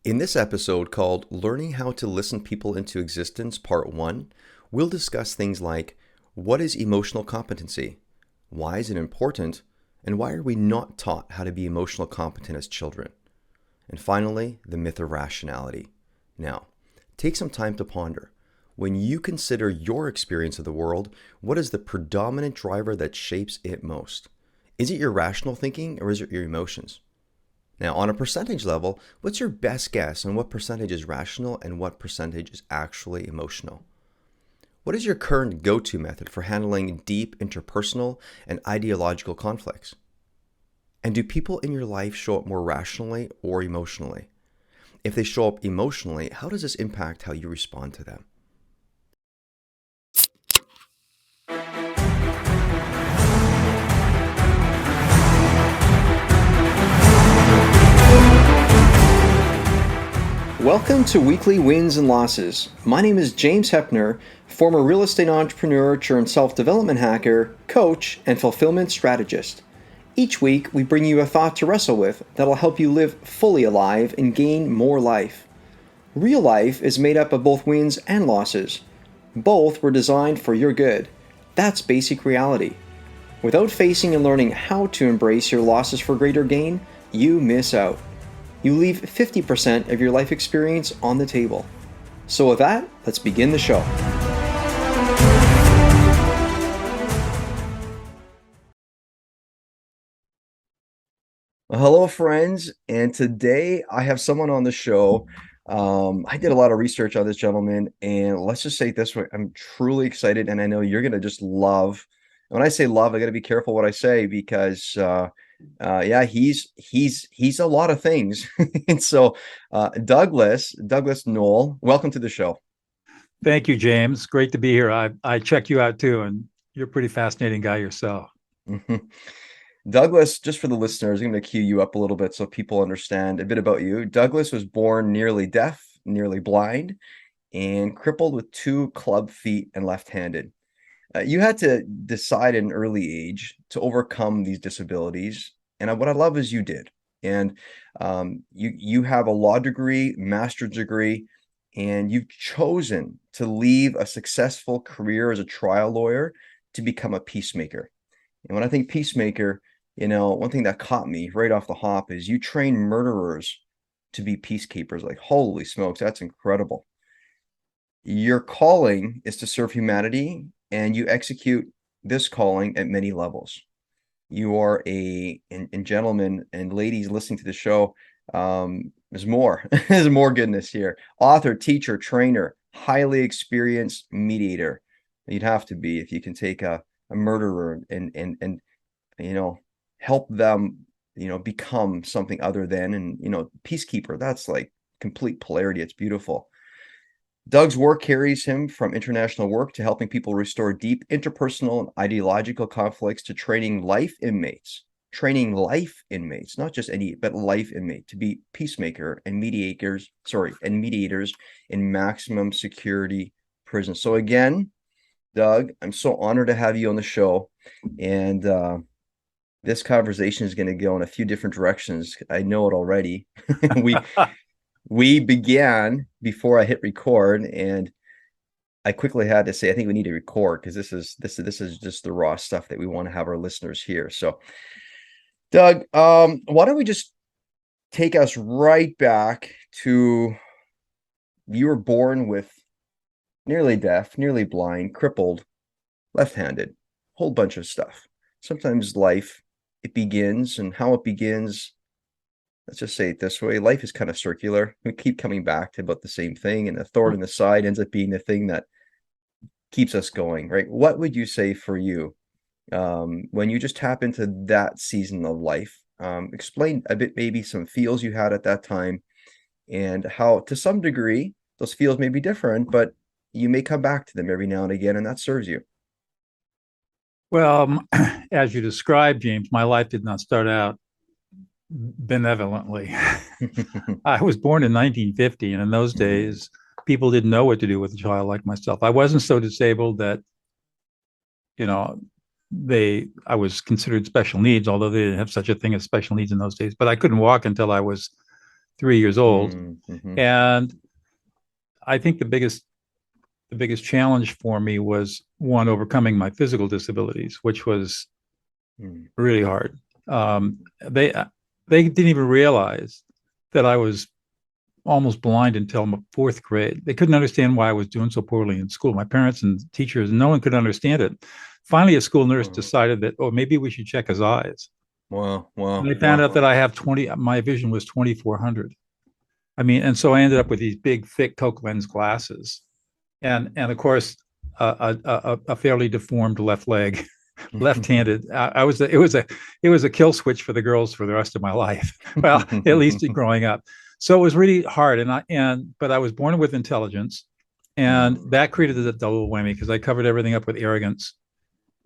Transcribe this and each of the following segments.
In this episode called Learning How to Listen People into Existence, Part 1, we'll discuss things like what is emotional competency? Why is it important? And why are we not taught how to be emotional competent as children? And finally, the myth of rationality. Now, take some time to ponder. When you consider your experience of the world, what is the predominant driver that shapes it most? Is it your rational thinking or is it your emotions? Now, on a percentage level, what's your best guess on what percentage is rational and what percentage is actually emotional? What is your current go-to method for handling deep interpersonal and ideological conflicts? And do people in your life show up more rationally or emotionally? If they show up emotionally, how does this impact how you respond to them? Welcome to Weekly Wins and Losses. My name is James Hepner, former real estate entrepreneur turned self-development hacker, coach, and fulfillment strategist. Each week, we bring you a thought to wrestle with that'll help you live fully alive and gain more life. Real life is made up of both wins and losses. Both were designed for your good. That's basic reality. Without facing and learning how to embrace your losses for greater gain, you miss out. You leave 50% of your life experience on the table. So with that, let's begin the show. Hello, friends, and today I have someone on the show. I did a lot of research on this gentleman, and let's just say it this way, I'm truly excited, and I know you're going to just love. When I say love, I got to be careful what I say because yeah, he's a lot of things. And so Douglas Noll, welcome to the show. Thank you, James. Great to be here. I check you out too, and you're a pretty fascinating guy yourself. Douglas, just for the listeners, I'm going to cue you up a little bit so people understand a bit about you. Douglas was born nearly deaf, nearly blind, and crippled with two club feet and left-handed. You had to decide at an early age to overcome these disabilities, and what I love is you did. And you have a law degree, master's degree, and you've chosen to leave a successful career as a trial lawyer to become a peacemaker. And when I think peacemaker, one thing that caught me right off the hop is you train murderers to be peacekeepers. Like, holy smokes, that's incredible. Your calling is to serve humanity, and you execute this calling at many levels. You are and gentlemen and ladies listening to the show, there's more. There's more goodness here. Author, teacher, trainer, highly experienced mediator. You'd have to be if you can take a murderer and help them become something other than, and peacekeeper, that's like complete polarity. It's beautiful. Doug's work carries him from international work to helping people restore deep interpersonal and ideological conflicts to training life inmates, not just any, but life inmate to be peacemaker and mediators in maximum security prisons. So again, Doug, I'm so honored to have you on the show. And this conversation is going to go in a few different directions. I know it already. we we began before I hit record, and I quickly had to say, I think we need to record because this is just the raw stuff that we want to have our listeners hear. So, Doug, why don't we just take us right back to you were born with nearly deaf, nearly blind, crippled, left-handed, whole bunch of stuff. Sometimes life, it begins, and how it begins, let's just say it this way, life is kind of circular. We keep coming back to about the same thing, and the thorn in the side ends up being the thing that keeps us going, right? What would you say for you when you just tap into that season of life? Explain a bit, maybe some feels you had at that time, and how, to some degree, those feels may be different, but you may come back to them every now and again, and that serves you. Well, as you described, James, my life did not start out benevolently. I was born in 1950, and in those days, people didn't know what to do with a child like myself. I wasn't so disabled that, you know, I was considered special needs, although they didn't have such a thing as special needs in those days. But I couldn't walk until I was 3 years old. Mm-hmm. And I think the biggest challenge for me was one, overcoming my physical disabilities, which was really hard. They didn't even realize that I was almost blind until fourth grade. They couldn't understand why I was doing so poorly in school. My parents and teachers, no one could understand it. Finally, a school nurse decided that, oh, maybe we should check his eyes. Wow, And wow, they found wow. out that I have 20, my vision was 2400. I mean, and so I ended up with these big, thick Coke lens glasses. And of course, a fairly deformed left leg, left-handed. It was a kill switch for the girls for the rest of my life. Well, at least growing up. So it was really hard, but I was born with intelligence, and that created a double whammy because I covered everything up with arrogance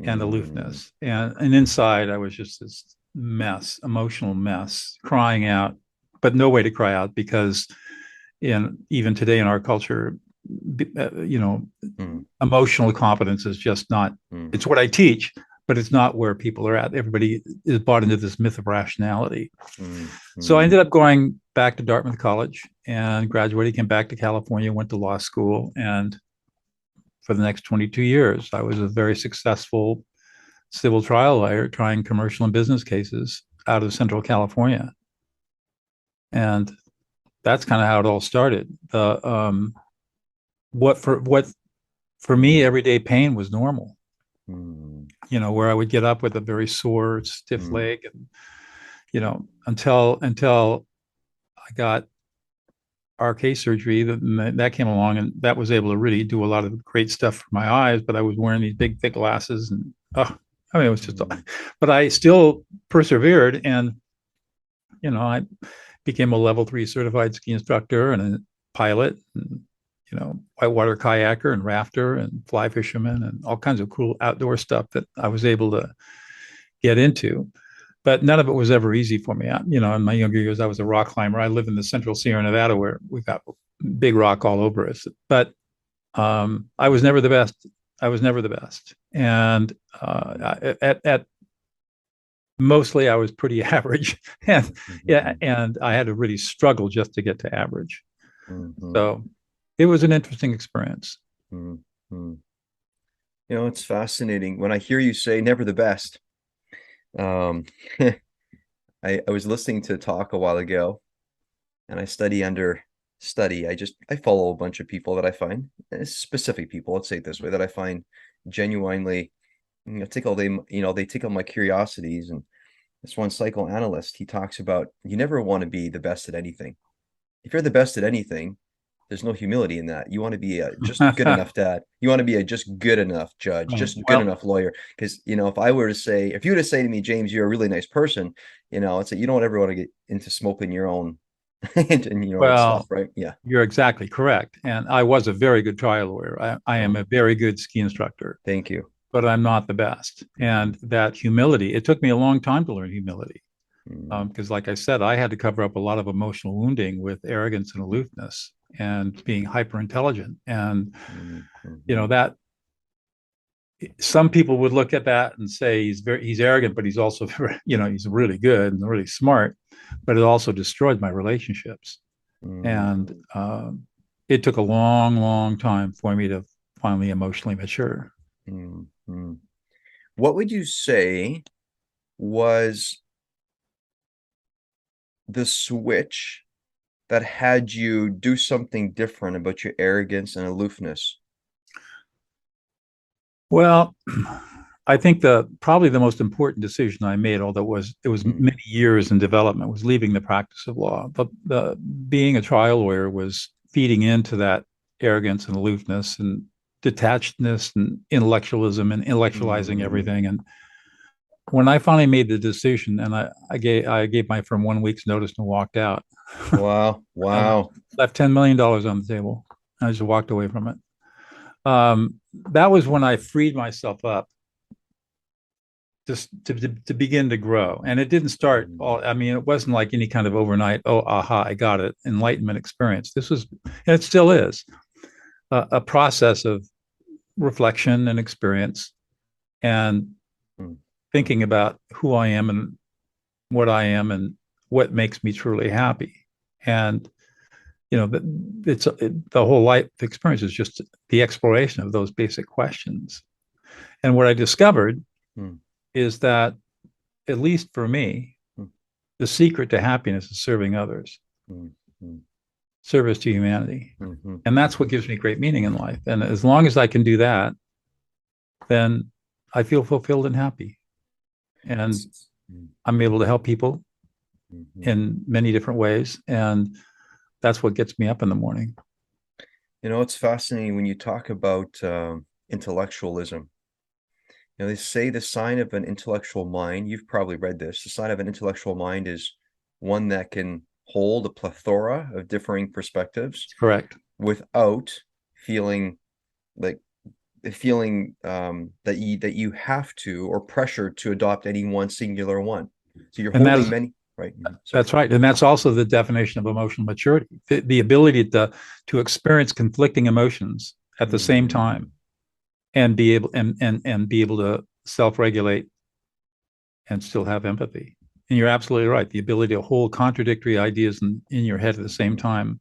and aloofness, and inside I was just this mess, emotional mess, crying out, but no way to cry out because even today in our culture, you know, emotional competence is just not, it's what I teach, but it's not where people are at. Everybody is bought into this myth of rationality. So I ended up going back to Dartmouth College and graduated, came back to California, went to law school. And for the next 22 years, I was a very successful civil trial lawyer trying commercial and business cases out of Central California. And that's kind of how it all started. What for me, everyday pain was normal. Where I would get up with a very sore, stiff leg, and until I got RK surgery, that came along, and that was able to really do a lot of great stuff for my eyes. But I was wearing these big, thick glasses, and it was just. But I still persevered, and I became a level 3 certified ski instructor and a pilot, and whitewater kayaker and rafter and fly fisherman and all kinds of cool outdoor stuff that I was able to get into. But none of it was ever easy for me. In my younger years, I was a rock climber. I live in the central Sierra Nevada where we've got big rock all over us. But I was never the best. I was never the best. And at mostly I was pretty average. and I had to really struggle just to get to average. So it was an interesting experience. It's fascinating when I hear you say never the best. I was listening to a talk a while ago, and I follow a bunch of people that I find, specific people, let's say it this way, that I find genuinely, tickle they tickle my curiosities. And this one psychoanalyst, he talks about you never want to be the best at anything. If you're the best at anything, there's no humility in that. You want to be just good enough dad. You want to be a just good enough judge, just good enough lawyer. Because, if you were to say to me, James, you're a really nice person, it's that you don't ever want to get into smoking your own and your own stuff, right? Yeah. You're exactly correct. And I was a very good trial lawyer. I am a very good ski instructor. Thank you. But I'm not the best. And that humility, it took me a long time to learn humility. Because like I said, I had to cover up a lot of emotional wounding with arrogance and aloofness and being hyper intelligent. And, that some people would look at that and say he's arrogant, but he's also, he's really good and really smart, but it also destroyed my relationships. And it took a long, long time for me to finally emotionally mature. What would you say was the switch that had you do something different about your arrogance and aloofness? Well, I think probably the most important decision I made, although it was many years in development, was leaving the practice of law. The being a trial lawyer was feeding into that arrogance and aloofness and detachedness and intellectualism and intellectualizing everything. And when I finally made the decision, and I gave my firm 1 week's notice and walked out. Wow. Left $10 million on the table. I just walked away from it. That was when I freed myself up just to begin to grow. And it didn't start it wasn't like any kind of overnight, I got it, enlightenment experience. This was, and it still is, a process of reflection and experience and thinking about who I am and what I am and what makes me truly happy. And the whole life experience is just the exploration of those basic questions. And what I discovered Hmm. is that, at least for me, Hmm. the secret to happiness is serving others, Hmm. Hmm. service to humanity. Hmm. And that's what gives me great meaning in life. And as long as I can do that, then I feel fulfilled and happy. And I'm able to help people Hmm. in many different ways. And that's what gets me up in the morning. It's fascinating when you talk about intellectualism. They say the sign of an intellectual mind, you've probably read this, the sign of an intellectual mind is one that can hold a plethora of differing perspectives Correct. without feeling like that you have to or pressure to adopt any one singular one. So you're And that holding is many, right? Sorry. That's right. And that's also the definition of emotional maturity, the ability to experience conflicting emotions at the same Mm. time and be able to self-regulate and still have empathy. And you're absolutely right. The ability to hold contradictory ideas in your head at the same time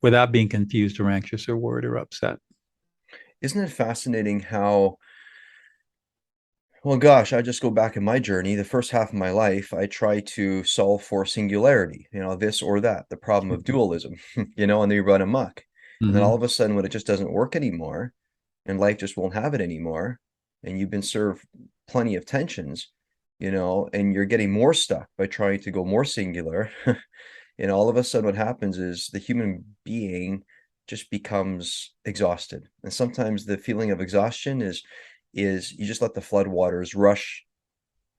without being confused or anxious or worried or upset. Isn't it fascinating how, well, gosh, I just go back in my journey. The first half of my life, I try to solve for singularity, this or that, the problem of dualism, and then you run amok. And then all Mm-hmm. of a sudden, when it just doesn't work anymore, and life just won't have it anymore, and you've been served plenty of tensions, and you're getting more stuck by trying to go more singular, and all of a sudden what happens is the human being just becomes exhausted. And sometimes the feeling of exhaustion is you just let the floodwaters rush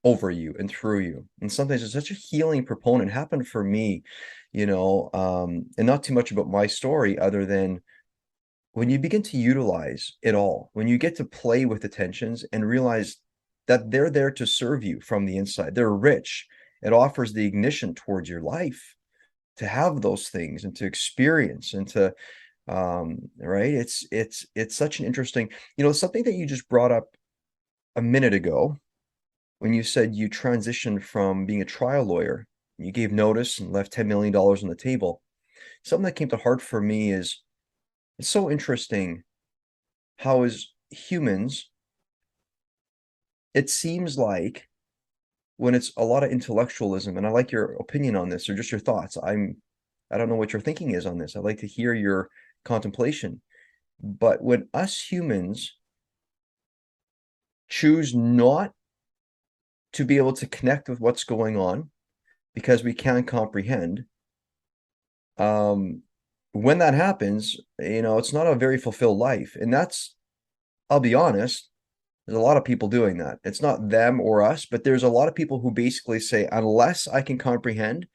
over you and through you. And sometimes it's such a healing proponent. It happened for me, and not too much about my story other than when you begin to utilize it all, when you get to play with the tensions and realize that they're there to serve you from the inside, they're rich. It offers the ignition towards your life to have those things and to experience and to right, it's such an interesting, something that you just brought up a minute ago when you said you transitioned from being a trial lawyer. You gave notice and left $10 million on the table. Something that came to heart for me is it's so interesting how, as humans, it seems like when it's a lot of intellectualism, and I like your opinion on this or just your thoughts. I don't know what your thinking is on this. I'd like to hear your contemplation. But when us humans choose not to be able to connect with what's going on because we can't comprehend, um, when that happens, it's not a very fulfilled life. And that's, I'll be honest, there's a lot of people doing that. It's not them or us, but there's a lot of people who basically say, unless I can comprehend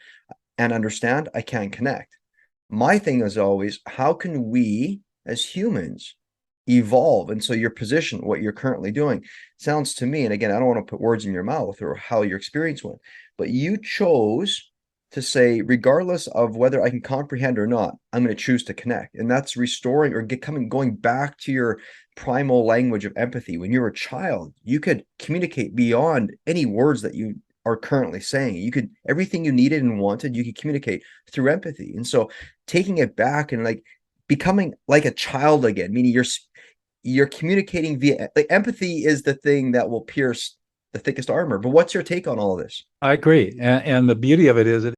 and understand, I can't connect. My thing is always, how can we as humans evolve? And so your position, what you're currently doing, sounds to me, and again, I don't want to put words in your mouth or how your experience went, but you chose to say, regardless of whether I can comprehend or not, I'm going to choose to connect. And that's restoring or going back to your primal language of empathy. When you were a child, you could communicate beyond any words that you are currently saying. You could, everything you needed and wanted, you could communicate through empathy. And so taking it back and like becoming like a child again, meaning you're communicating via, like, empathy is the thing that will pierce the thickest armor. But what's your take on all of this? I agree. And the beauty of it is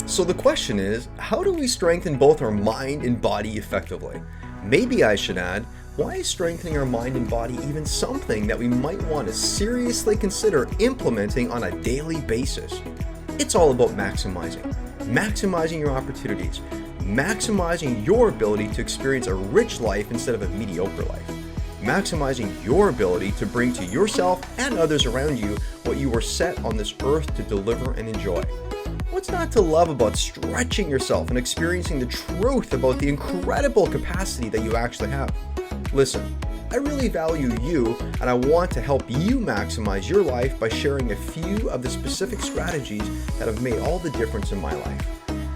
So the question is, how do we strengthen both our mind and body effectively? Maybe I should add, why is strengthening our mind and body even something that we might want to seriously consider implementing on a daily basis? It's all about maximizing your opportunities, maximizing your ability to experience a rich life instead of a mediocre life, maximizing your ability to bring to yourself and others around you what you were set on this earth to deliver and enjoy. What's not to love about stretching yourself and experiencing the truth about the incredible capacity that you actually have? Listen, I really value you, and I want to help you maximize your life by sharing a few of the specific strategies that have made all the difference in my life.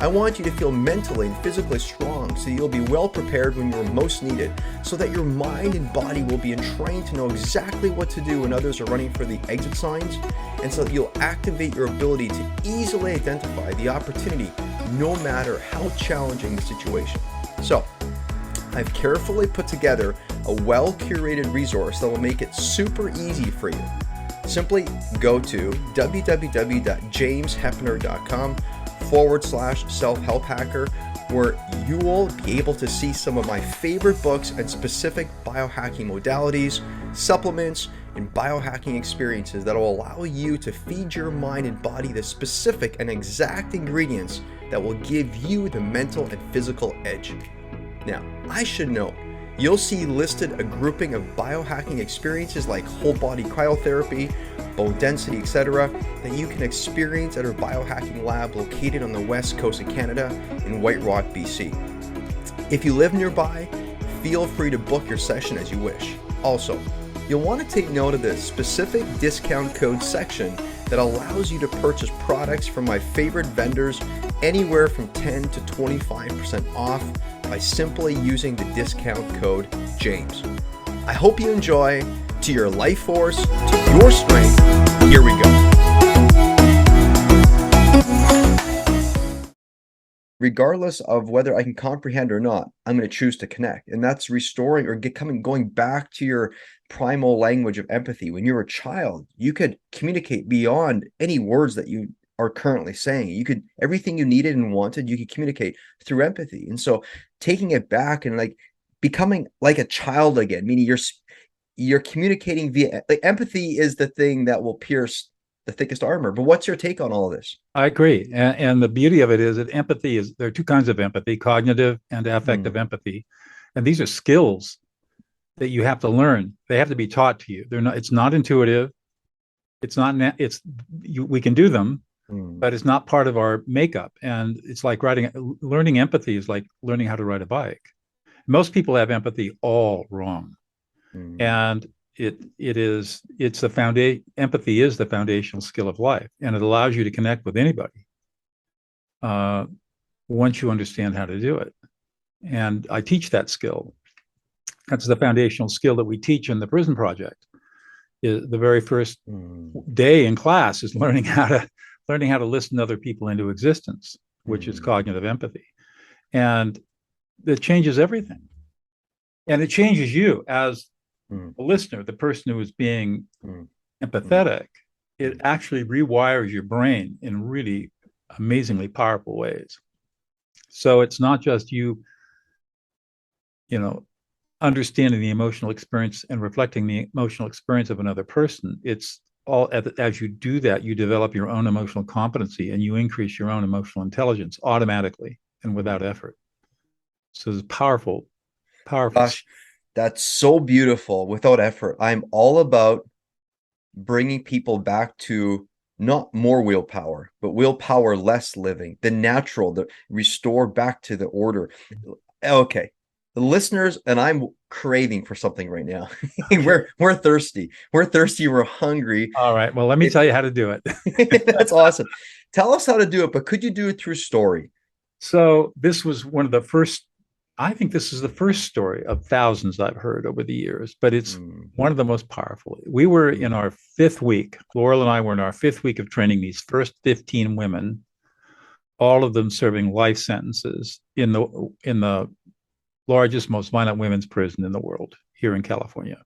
I want you to feel mentally and physically strong so you'll be well prepared when you're most needed, so that your mind and body will be entrained to know exactly what to do when others are running for the exit signs, and so that you'll activate your ability to easily identify the opportunity no matter how challenging the situation. So, I've carefully put together a well-curated resource that will make it super easy for you. Simply go to www.jameshepner.com/self-help hacker, where you will be able to see some of my favorite books and specific biohacking modalities, supplements, and biohacking experiences that will allow you to feed your mind and body the specific and exact ingredients that will give you the mental and physical edge. Now, I should note, you'll see listed a grouping of biohacking experiences like whole body cryotherapy, bone density, etc., that you can experience at our biohacking lab located on the west coast of Canada in White Rock, BC. If you live nearby, feel free to book your session as you wish. Also, you'll want to take note of the specific discount code section that allows you to purchase products from my favorite vendors anywhere from 10 to 25% off by simply using the discount code JAMES. I hope you enjoy. To your life force, to your strength, here we go. Regardless of whether I can comprehend or not, I'm going to choose to connect. And that's restoring or going back to your primal language of empathy. When you were a child, you could communicate beyond any words that you are currently saying. You could, everything you needed and wanted, you could communicate through empathy. And so taking it back and like becoming like a child again, meaning you're communicating via, like, empathy is the thing that will pierce the thickest armor. But what's your take on all of this? I agree. And the beauty of it is that empathy is, there are two kinds of empathy, cognitive and affective empathy. And these are skills that you have to learn. They have to be taught to you. They're not, it's not intuitive. It's not, we can do them, but it's not part of our makeup. And it's like learning empathy is like learning how to ride a bike. Most people have empathy all wrong. And it's the foundation. Empathy is the foundational skill of life, and it allows you to connect with anybody once you understand how to do it. And I teach that skill. That's the foundational skill that we teach in the prison project. The very first day in class is learning how to listen to other people into existence, which is cognitive empathy, and it changes everything. And it changes you as a listener, the person who is being empathetic. It actually rewires your brain in really amazingly powerful ways. So it's not just you understanding the emotional experience and reflecting the emotional experience of another person. It's all, as you do that, you develop your own emotional competency and you increase your own emotional intelligence automatically and without effort. So it's powerful. Gosh, that's so beautiful. Without effort. I'm all about bringing people back to not more willpower, but willpower less living, the natural, the restore back to the order. Okay. The listeners and I'm craving for something right now. We're thirsty. We're thirsty. We're hungry. All right. Well, let me tell you how to do it. That's awesome. Tell us how to do it, but could you do it through story? So this was one of the first, I think this is the first story of thousands I've heard over the years, but it's one of the most powerful. We were in our 5th week. Laurel and I were in our 5th week of training these first 15 women, all of them serving life sentences in the largest, most violent women's prison in the world here in California.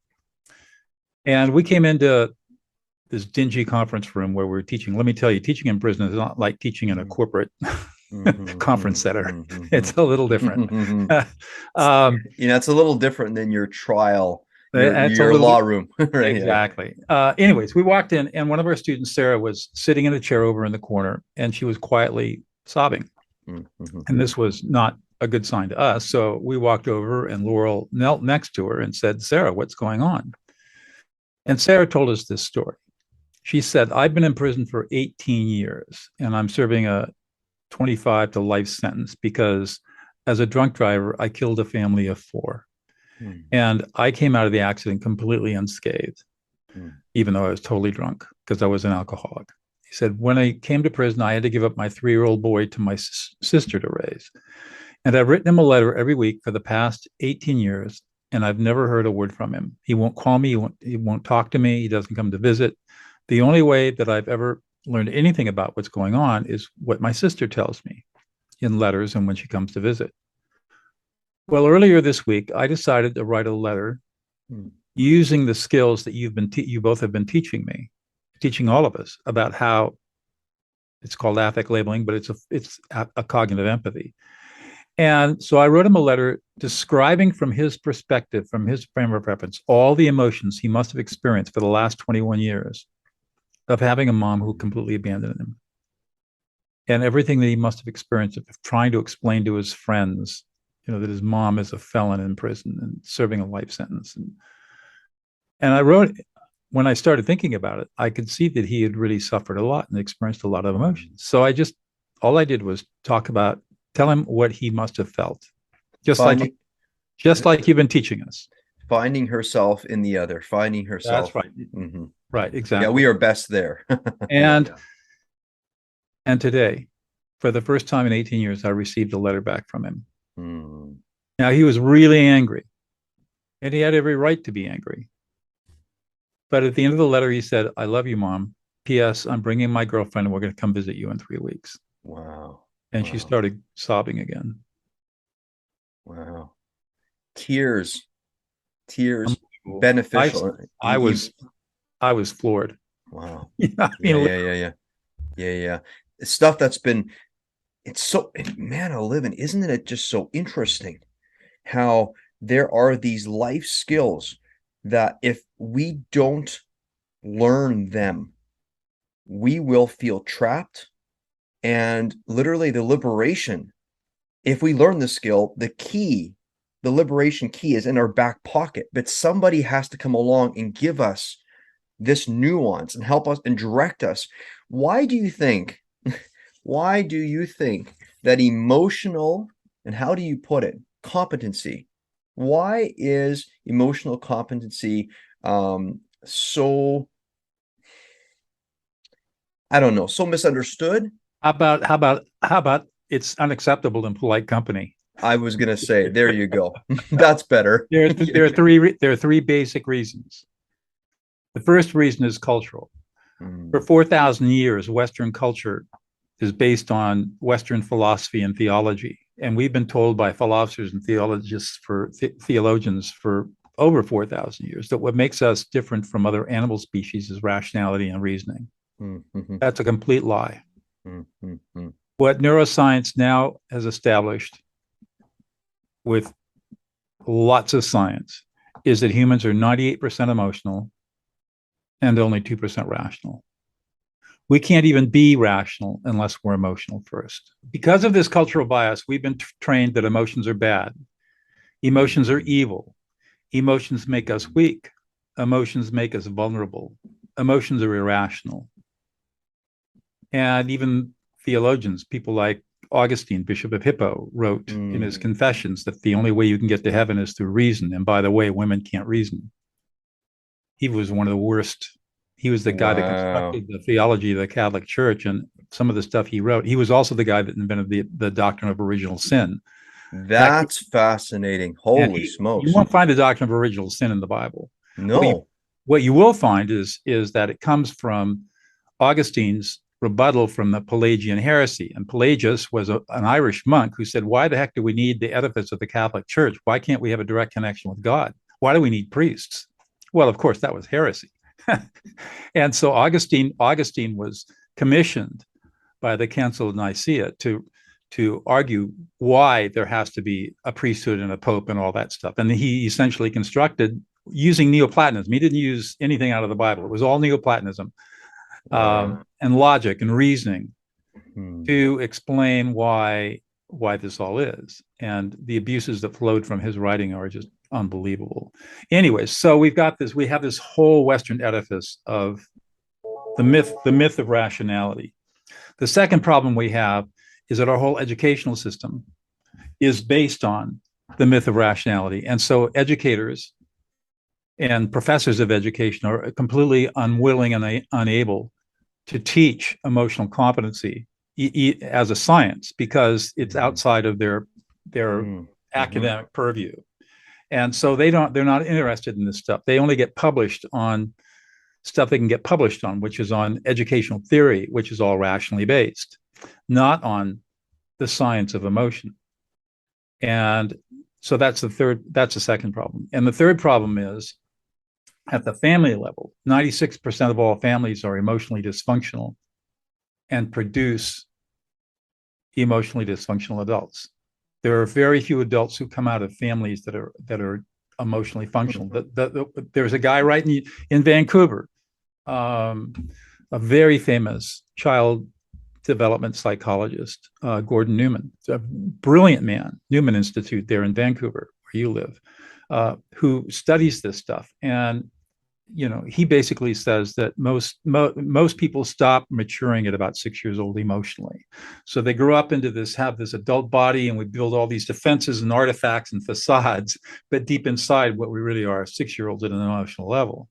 And we came into this dingy conference room where we were teaching. Let me tell you, teaching in prison is not like teaching in a corporate conference center. It's a little different. It's a little different than your trial, your law room. Right, exactly. Anyways, we walked in and one of our students, Sarah, was sitting in a chair over in the corner and she was quietly sobbing. And this was not a good sign to us. So we walked over and Laurel knelt next to her and said, "Sarah, what's going on?" And Sarah told us this story. She said, "I've been in prison for 18 years and I'm serving a 25 to life sentence because as a drunk driver, I killed a family of 4. And I came out of the accident completely unscathed, even though I was totally drunk because I was an alcoholic." He said, when I came to prison, I had to give up my 3-year-old boy to my sister to raise. And I've written him a letter every week for the past 18 years, and I've never heard a word from him. He won't call me. He won't talk to me. He doesn't come to visit. The only way that I've ever learned anything about what's going on is what my sister tells me in letters and when she comes to visit. Well, earlier this week, I decided to write a letter Hmm. using the skills that you both have been teaching me, teaching all of us about how it's called affect labeling, but it's a cognitive empathy. And so I wrote him a letter describing from his perspective, from his frame of reference, all the emotions he must have experienced for the last 21 years of having a mom who completely abandoned him, and everything that he must have experienced of trying to explain to his friends, that his mom is a felon in prison and serving a life sentence. And I wrote, when I started thinking about it, I could see that he had really suffered a lot and experienced a lot of emotions. So all I did was tell him what he must have felt, just like Finding just like you've been teaching us. finding herself in the other, finding That's herself. right. Mhm. Right, Yeah, we exactly. are best there. And and today, for the first time in 18 years, I received a letter back from him. Hmm. Now he was really angry, and he had every right to be angry. But at the end of the letter, he said, "I love you, Mom. P.S. I'm bringing my girlfriend, and we're going to come visit you in 3 weeks." Wow. And she Wow. started sobbing again. Wow. Tears, tears, Unbelievable. beneficial. I was I was floored. Wow. I Yeah, mean, yeah, yeah, yeah. Yeah, yeah. Stuff that's been it's so man, living, isn't it just so interesting how there are these life skills that if we don't learn them, we will feel trapped, and literally the liberation, if we learn the skill, the liberation key is in our back pocket, but somebody has to come along and give us this nuance and help us and direct us. Why do you think why do you think that emotional, and how do you put it, competency, why is emotional competency so, I don't know, so misunderstood? how about it's unacceptable in polite company? I was gonna say, there you go. That's better. There are three basic reasons. The first reason is cultural. For Mm, 4,000 years, Western culture is based on Western philosophy and theology. And we've been told by philosophers and theologians for over 4,000 years that what makes us different from other animal species is rationality and reasoning. mm, mm, That's a complete lie. mm, mm, mm. What neuroscience now has established with lots of science is that humans are 98% emotional and only 2% rational. We can't even be rational unless we're emotional first. Because of this cultural bias, we've been trained that emotions are bad, emotions are evil, emotions make us weak, emotions make us vulnerable, emotions are irrational. And even theologians, people like Augustine, Bishop of Hippo, wrote in Mm. his Confessions that the only way you can get to heaven is through reason. And by the way, women can't reason. He was one of the worst. He was the guy that Wow. constructed the theology of the Catholic Church, and some of the stuff he wrote. He was also the guy that invented the doctrine of original sin. That That's fascinating. and Holy he You smokes. won't find the doctrine of original sin in the Bible. What you No. what you will find is that it comes from Augustine's rebuttal from the Pelagian heresy. And Pelagius was an Irish monk who said, "Why the heck do we need the edifice of the Catholic Church? Why can't we have a direct connection with God? Why do we need priests?" Well, of course, that was heresy. And so Augustine was commissioned by the Council of Nicaea to argue why there has to be a priesthood and a pope and all that stuff. And he essentially constructed using Neoplatonism. He didn't use anything out of the Bible. It was all Neoplatonism, Wow. and logic and reasoning Hmm. to explain why this all is. And the abuses that flowed from his writing are just unbelievable. Anyways, so we have this whole Western edifice of the myth of rationality. The second problem we have is that our whole educational system is based on the myth of rationality. And so educators and professors of education are completely unwilling and unable to teach emotional competency as a science because it's outside of their academic purview. And so they're not interested in this stuff. They only get published on stuff they can get published on, which is on educational theory, which is all rationally based, not on the science of emotion. And so that's the second problem. And the third problem is at the family level, 96% of all families are emotionally dysfunctional and produce emotionally dysfunctional adults. There are very few adults who come out of families that are emotionally functional. There's a guy right in Vancouver, a very famous child development psychologist, Gordon Newman, a brilliant man, Newman Institute there in Vancouver, where you live, who studies this stuff. And he basically says that most people stop maturing at about 6 years old emotionally. So they grow up into have this adult body, and we build all these defenses and artifacts and facades, but deep inside, what we really are 6-year-olds at an emotional level.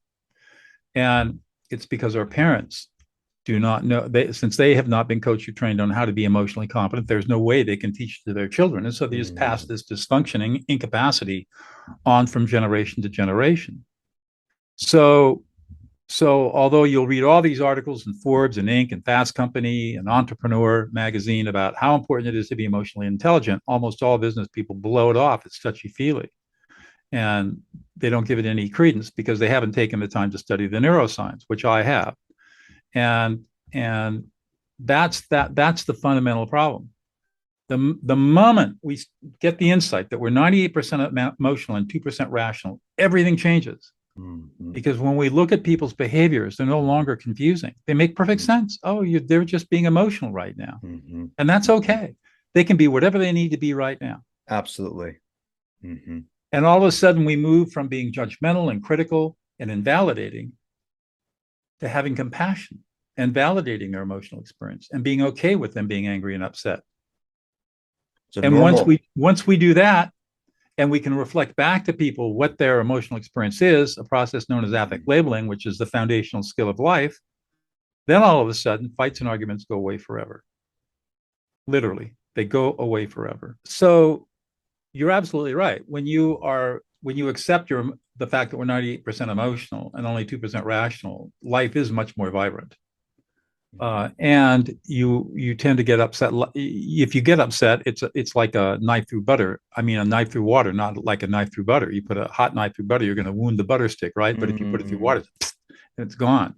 And it's because our parents do not know, since they have not been coached or trained on how to be emotionally competent, there's no way they can teach to their children. And so they just pass this dysfunctioning incapacity on from generation to generation. So although you'll read all these articles in Forbes and Inc. and Fast Company and Entrepreneur magazine about how important it is to be emotionally intelligent, almost all business people blow it off. It's touchy-feely. And they don't give it any credence because they haven't taken the time to study the neuroscience, which I have. And that's the fundamental problem. The moment we get the insight that we're 98% emotional and 2% rational, everything changes. Because when we look at people's behaviors, they're no longer confusing. They make perfect sense. Oh, they're just being emotional right now. And that's okay. They can be whatever they need to be right now. Absolutely. And all of a sudden, we move from being judgmental and critical and invalidating to having compassion and validating their emotional experience and being okay with them being angry and upset. And once we do that, and we can reflect back to people what their emotional experience is, a process known as affect labeling, which is the foundational skill of life, then all of a sudden, fights and arguments go away forever. Literally, they go away forever. So you're absolutely right. When you accept the fact that we're 98% emotional and only 2% rational, life is much more vibrant. And you tend to get upset. If you get upset, it's like a knife through butter. I mean, a knife through water, not like a knife through butter. You put a hot knife through butter, you're going to wound the butter stick, right? But if you put it through water, it's gone.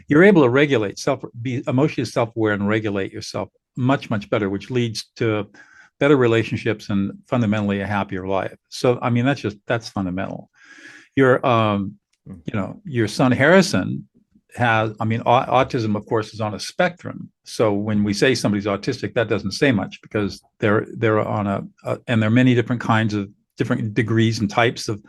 You're able to regulate be emotionally self-aware and regulate yourself much, much better, which leads to better relationships and fundamentally a happier life. So, I mean, that's fundamental. Your son Harrison autism, of course, is on a spectrum. So when we say somebody's autistic, that doesn't say much because they're on and there are many different kinds of different degrees and types of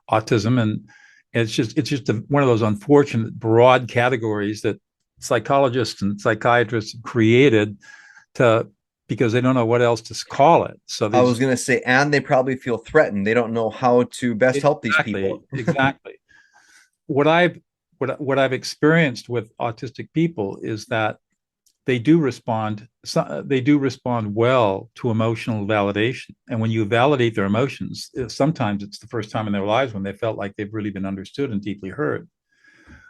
autism, and it's just one of those unfortunate broad categories that psychologists and psychiatrists have created because they don't know what else to call it. So I was going to say, and they probably feel threatened. They don't know how to best help these people. Exactly. What I've experienced with autistic people is that they do respond well to emotional validation. And when you validate their emotions, sometimes it's the first time in their lives when they felt like they've really been understood and deeply heard.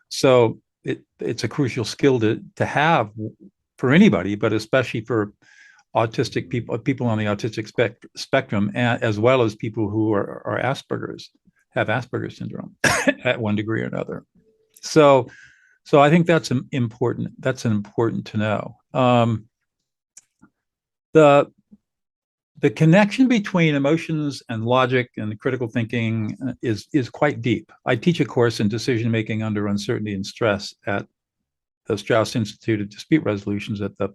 So it's a crucial skill to have for anybody, but especially for autistic people on the autistic spectrum, as well as people who are Asperger's, have Asperger's syndrome at one degree or another. So I think that's important to know. The connection between emotions and logic and critical thinking is quite deep. I teach a course in decision making under uncertainty and stress at the Strauss Institute of Dispute Resolutions at the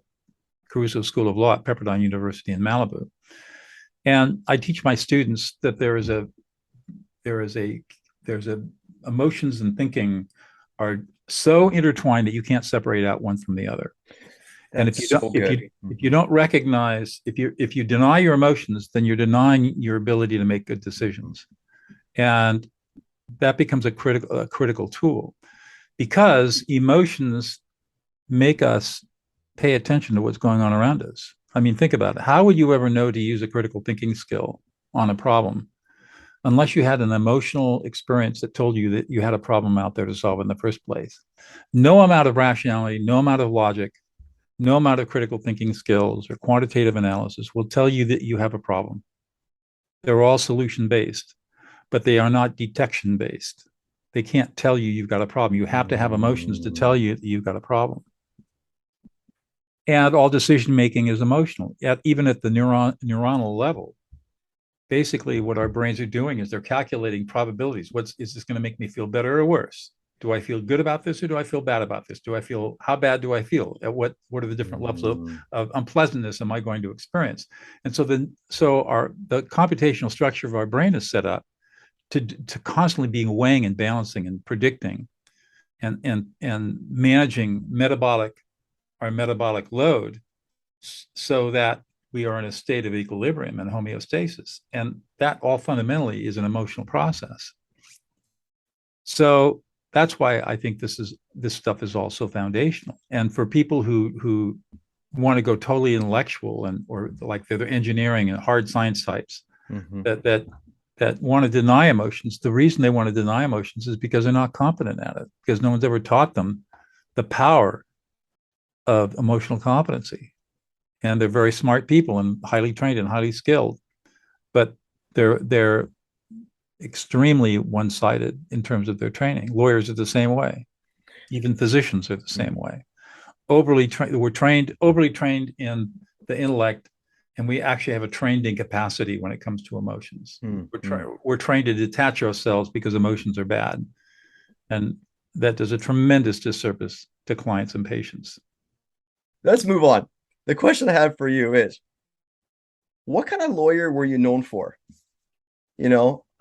Caruso School of Law at Pepperdine University in Malibu. And I teach my students that there's emotions and thinking are so intertwined that you can't separate out one from the other. And if you don't recognize, if you deny your emotions, then you're denying your ability to make good decisions. And that becomes a critical tool, because emotions make us pay attention to what's going on around us. I mean, think about it. How would you ever know to use a critical thinking skill on a problem unless you had an emotional experience that told you that you had a problem out there to solve in the first place? No amount of rationality, no amount of logic, no amount of critical thinking skills or quantitative analysis will tell you that you have a problem. They're all solution based, but they are not detection based. They can't tell you you've got a problem. You have to have emotions to tell you that you've got a problem. And all decision making is emotional, even at the neuronal level. Basically, what our brains are doing is they're calculating probabilities. Is this going to make me feel better or worse? Do I feel good about this or do I feel bad about this? How bad do I feel? What are the different levels of unpleasantness am I going to experience? And so the computational structure of our brain is set up to constantly be weighing and balancing and predicting and managing our metabolic load so that we are in a state of equilibrium and homeostasis. And that all fundamentally is an emotional process. So that's why I think this stuff is also foundational. And for people who want to go totally intellectual or like they're engineering and hard science types that want to deny emotions, the reason they want to deny emotions is because they're not competent at it, because no one's ever taught them the power of emotional competency. And they're very smart people and highly trained and highly skilled, but they're extremely one-sided in terms of their training. Lawyers are the same way. Even physicians are the same way. We're overly trained in the intellect, and we actually have a trained incapacity when it comes to emotions. We're trained to detach ourselves because emotions are bad, and that does a tremendous disservice to clients and patients. Let's move on. The question I have for you is, what kind of lawyer were you known for?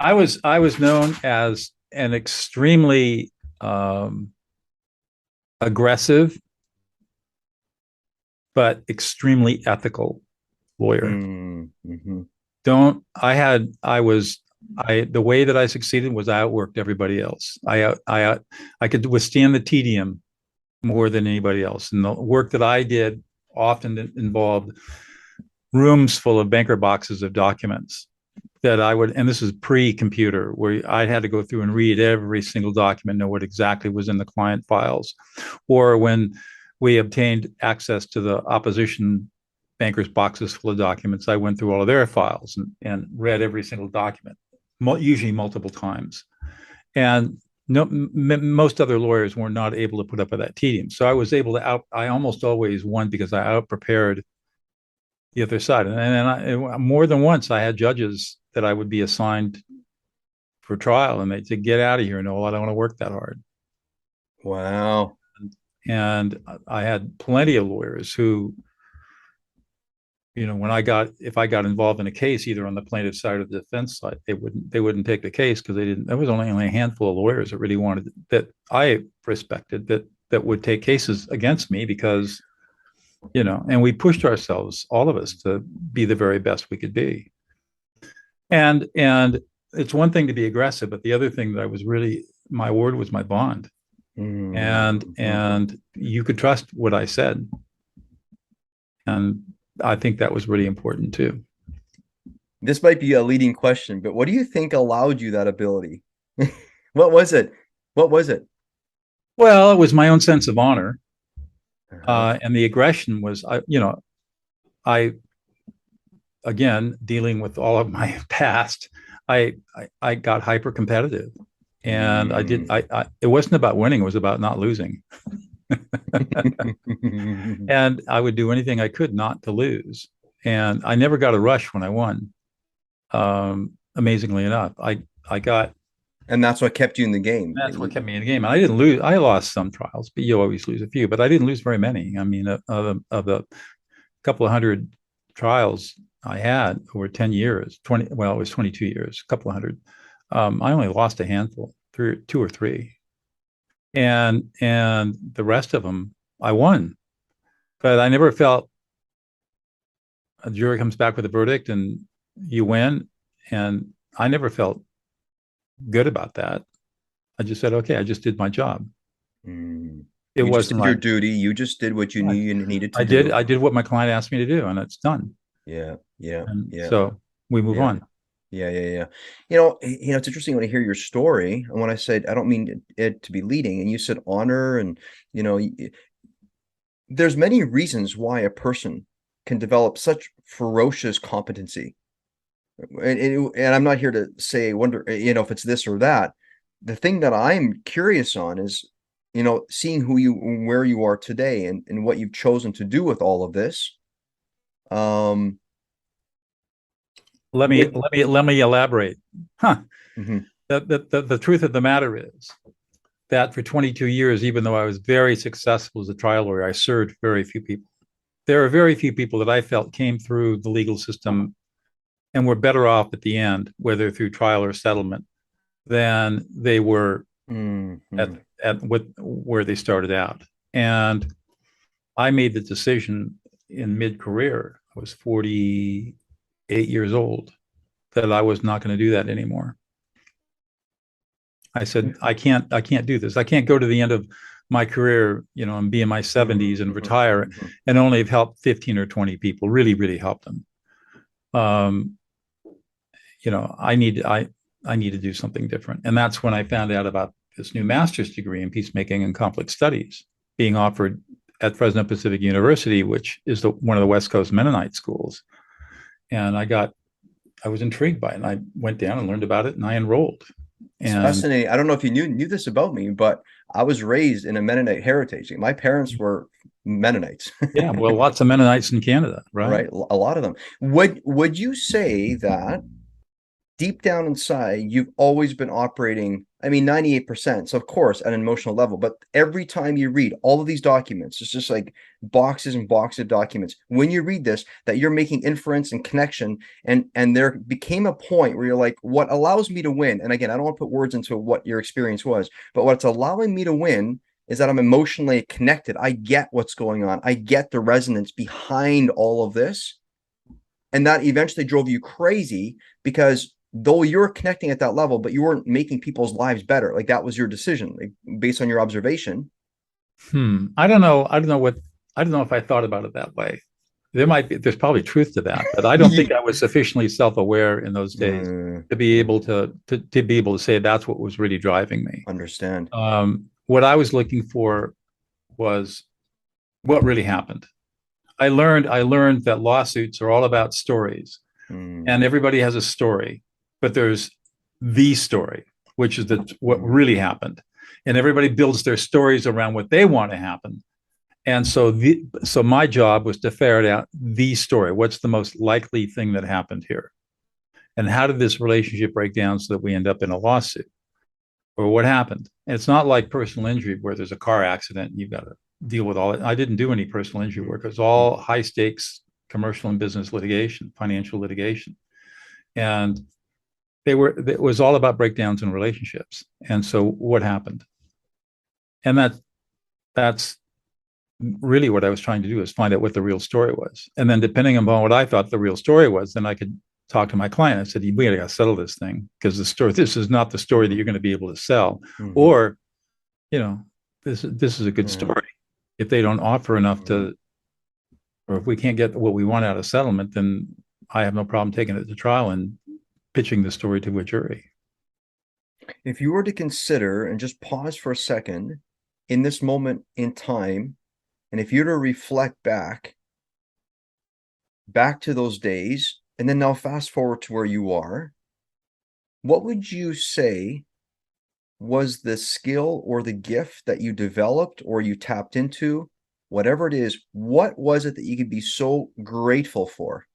I was known as an extremely aggressive but extremely ethical lawyer. The way that I succeeded was I outworked everybody else. I could withstand the tedium more than anybody else, and the work that I did often involved rooms full of banker boxes of documents that I would, and this is pre-computer, where I had to go through and read every single document, know what exactly was in the client files. Or when we obtained access to the opposition bankers' boxes full of documents, I went through all of their files and read every single document, usually multiple times. And most other lawyers were not able to put up with that tedium. So I was able to I almost always won because I out-prepared the other side. And more than once, I had judges that I would be assigned for trial, and they'd say, "Get out of here, Noll. I don't want to work that hard." Wow. And I had plenty of lawyers who, if I got involved in a case, either on the plaintiff's side or the defense side, they wouldn't take the case because there was only a handful of lawyers that really wanted, that I respected, that would take cases against me because, and we pushed ourselves, all of us, to be the very best we could be. And it's one thing to be aggressive, but the other thing that my word was my bond. And you could trust what I said. And I think that was really important too. This might be a leading question, but what do you think allowed you that ability? What was it? Well, it was my own sense of honor. And the aggression was, again, dealing with all of my past, I got hyper competitive, and it wasn't about winning. It was about not losing. And I would do anything I could not to lose. And I never got a rush when I won. Amazingly enough, I got. And that's what kept you in the game. That's what kept me in the game. And I didn't lose. I lost some trials, but you always lose a few. But I didn't lose very many. I mean, of the couple of hundred trials I had over 10 years, it was 22 years, a couple of hundred. I only lost a handful, two or three. And the rest of them I won. But I never felt a jury comes back with a verdict and you win. And I never felt good about that. I just said, okay, I just did my job. It You just wasn't did your like duty. You just did what you knew I, you needed to I did do. I did what my client asked me to do, and it's done. Yeah, yeah, And yeah, so we move yeah. on. Yeah, yeah, yeah. It's interesting when I hear your story, and when I said I don't mean it to be leading, and you said honor, and you know, y- there's many reasons why a person can develop such ferocious competency. And I'm not here to say wonder, if it's this or that. The thing that I'm curious on is, seeing where you are today, and what you've chosen to do with all of this. Um, Let me would let me let me elaborate. Huh. Mhm. The truth of the matter is that for 22 years, even though I was very successful as a trial lawyer, I served very few people. There are very few people that I felt came through the legal system and were better off at the end, whether through trial or settlement, than they were at Mhm. where they started out. And I made the decision in mid-career. I was 48 years old that I was not going to do that anymore. I said, I can't do this. I can't go to the end of my career, and be in my 70s and Mhm. retire Mhm. and only have helped 15 or 20 people, really, really help them. Um, I need to do something different. And that's when I found out about this new master's degree in peacemaking and conflict studies being offered at Fresno Pacific University, which is one of the West Coast Mennonite schools. And I was intrigued by it, and I went down and learned about it, and I enrolled. It's And fascinating. I don't know if you knew this about me, but I was raised in a Mennonite heritage. My parents were Mennonites, yeah, well, lots of Mennonites in Canada, right? right? A lot of them. Would you say that deep down inside, you've always been operating, I mean, 98%. So, of course, at an emotional level, but every time you read all of these documents, it's just like boxes and boxes of documents. When you read this, that you're making inference and connection, and there became a point where you're like, what allows me to win? And again, I don't want to put words into what your experience was, but what's allowing me to win is that I'm emotionally connected. I get what's going on. I get the resonance behind all of this. And that eventually drove you crazy because though you're connecting at that level, but you weren't making people's lives better. Like that was your decision, like, based on your observation. I don't know. I don't know if I thought about it that way. There's probably truth to that, but I don't think I was sufficiently self-aware in those days to be able to be able to say that's what was really driving me. Understand. What I was looking for was what really happened. I learned that lawsuits are all about stories, Mm, and everybody has a story, but there's the story, which is what mm, really happened, and everybody builds their stories around what they want to happen. And so my job was to ferret out the story. What's the most likely thing that happened here? And how did this relationship break down so that we end up in a lawsuit? Or what happened? And it's not like personal injury where there's a car accident and you've got to deal with all it. I didn't do any personal injury mm, work. It was mm. all high stakes commercial and business litigation, financial litigation. And it was all about breakdowns in relationships. And so what happened? And that's really what I was trying to do, is find out what the real story was. And then depending upon what I thought the real story was, then I could talk to my client. I said, we got to settle this thing because this is not the story that you're going to be able to sell. Mhm, Or, you know, this is a good mhm, story. If they don't offer enough mhm. or if we can't get what we want out of settlement, then I have no problem taking it to trial and pitching the story to a jury. If you were to consider and just pause for a second in this moment in time, and if you were to reflect back to those days, and then now fast forward to where you are, what would you say was the skill or the gift that you developed or you tapped into, whatever it is, what was it that you could be so grateful for